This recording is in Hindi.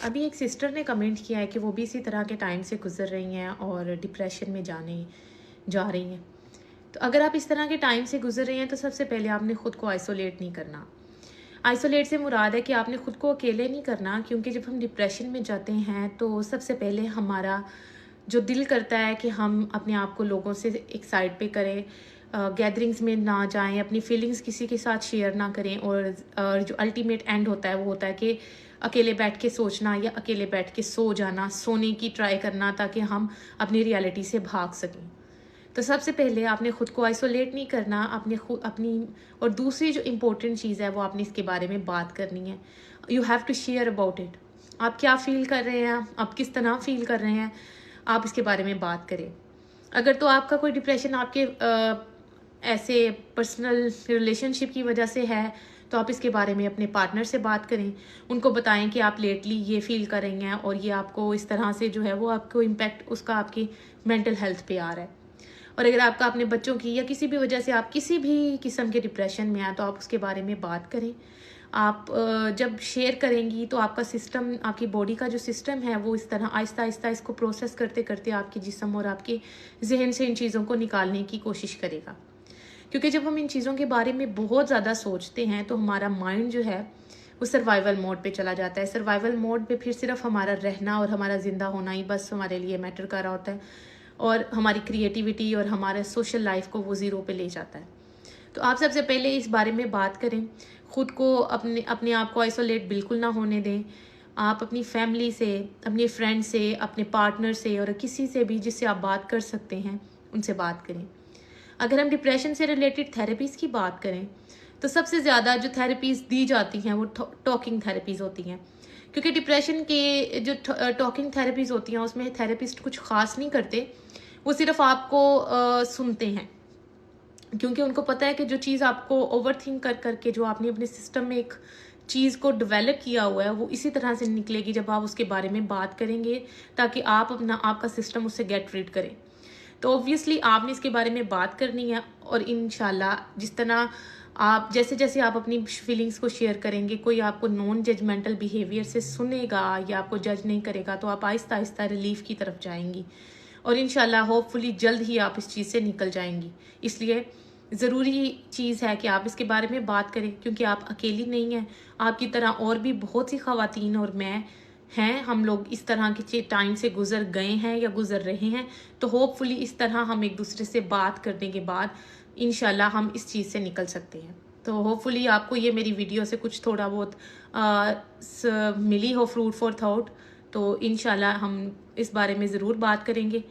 अभी एक सिस्टर ने कमेंट किया है कि वो भी इसी तरह के टाइम से गुजर रही हैं और डिप्रेशन में जा रही हैं। तो अगर आप इस तरह के टाइम से गुजर रहे हैं तो सबसे पहले आपने ख़ुद को आइसोलेट नहीं करना। आइसोलेट से मुराद है कि आपने ख़ुद को अकेले नहीं करना, क्योंकि जब हम डिप्रेशन में जाते हैं तो सबसे पहले हमारा जो दिल करता है कि हम अपने आप को लोगों से एक साइड पे करें, गैदरिंग्स में ना जाएं, अपनी फीलिंग्स किसी के साथ शेयर ना करें, और जो अल्टीमेट एंड होता है वो होता है कि अकेले बैठ के सोचना या अकेले बैठ के सो जाना, सोने की ट्राई करना ताकि हम अपनी रियलिटी से भाग सकें। तो सबसे पहले आपने ख़ुद को आइसोलेट नहीं करना, आपने खुद अपनी, और दूसरी जो इम्पोर्टेंट चीज़ है वो आपने इसके बारे में बात करनी है। You have to share about it. आप क्या फ़ील कर रहे हैं, आप किस तरह फ़ील कर रहे हैं, आप इसके बारे में बात करें। अगर तो आपका कोई डिप्रेशन आपके ऐसे पर्सनल रिलेशनशिप की वजह से है तो आप इसके बारे में अपने पार्टनर से बात करें, उनको बताएं कि आप लेटली ये फ़ील कर रही हैं और ये आपको इस तरह से जो है वो आपको इम्पैक्ट उसका आपकी मेंटल हेल्थ पे आ रहा है। और अगर आपका अपने बच्चों की या किसी भी वजह से आप किसी भी किस्म के डिप्रेशन में आए तो आप उसके बारे में बात करें। आप जब शेयर करेंगी तो आपका सिस्टम, आपकी बॉडी का जो सिस्टम है वो इस तरह आहिस्ता आहिस्ता इसको प्रोसेस करते करते आपके जिस्म और आपके जहन से इन चीज़ों को निकालने की कोशिश करेगा। क्योंकि जब हम इन चीज़ों के बारे में बहुत ज़्यादा सोचते हैं तो हमारा माइंड जो है वो सर्वाइवल मोड पे चला जाता है। सर्वाइवल मोड पे फिर सिर्फ हमारा रहना और हमारा ज़िंदा होना ही बस हमारे लिए मैटर कर रहा होता है, और हमारी क्रिएटिविटी और हमारे सोशल लाइफ को वो ज़ीरो पे ले जाता है। तो आप सबसे पहले इस बारे में बात करें, ख़ुद को अपने अपने आप को आइसोलेट बिल्कुल ना होने दें। आप अपनी फैमिली से, अपने फ्रेंड से, अपने पार्टनर से और किसी से भी जिससे आप बात कर सकते हैं उनसे बात करें। अगर हम डिप्रेशन से रिलेटेड थेरेपीज़ की बात करें तो सबसे ज़्यादा जो थेरेपीज़ दी जाती हैं वो टॉकिंग थेरेपीज़ होती हैं। क्योंकि डिप्रेशन के जो टॉकिंग थेरेपीज़ होती हैं उसमें थेरेपिस्ट कुछ ख़ास नहीं करते, वो सिर्फ आपको सुनते हैं। क्योंकि उनको पता है कि जो चीज़ आपको ओवरथिंक कर करके जो आपने अपने सिस्टम में एक चीज़ को डेवलप किया हुआ है वो इसी तरह से निकलेगी जब आप उसके बारे में बात करेंगे, ताकि आपका सिस्टम उससे गेट रीड करे। तो ऑब्वियसली आपने इसके बारे में बात करनी है, और इंशाल्लाह जिस तरह आप जैसे जैसे आप अपनी फीलिंग्स को शेयर करेंगे, कोई आपको नॉन जजमेंटल बिहेवियर से सुनेगा या आपको जज नहीं करेगा तो आप आहिस्ता आहिस्ता रिलीफ की तरफ जाएंगी, और इंशाल्लाह होपफुली जल्द ही आप इस चीज़ से निकल जाएंगी। इसलिए ज़रूरी चीज़ है कि आप इसके बारे में बात करें, क्योंकि आप अकेली नहीं हैं। आपकी तरह और भी बहुत सी ख़वातीन और मैं हैं, हम लोग इस तरह के टाइम से गुज़र गए हैं या गुज़र रहे हैं। तो होपफुली इस तरह हम एक दूसरे से बात करने के बाद इंशाल्लाह हम इस चीज़ से निकल सकते हैं। तो होपफुली आपको ये मेरी वीडियो से कुछ थोड़ा बहुत मिली हो फ्रूट फॉर थॉट। तो इंशाल्लाह हम इस बारे में ज़रूर बात करेंगे।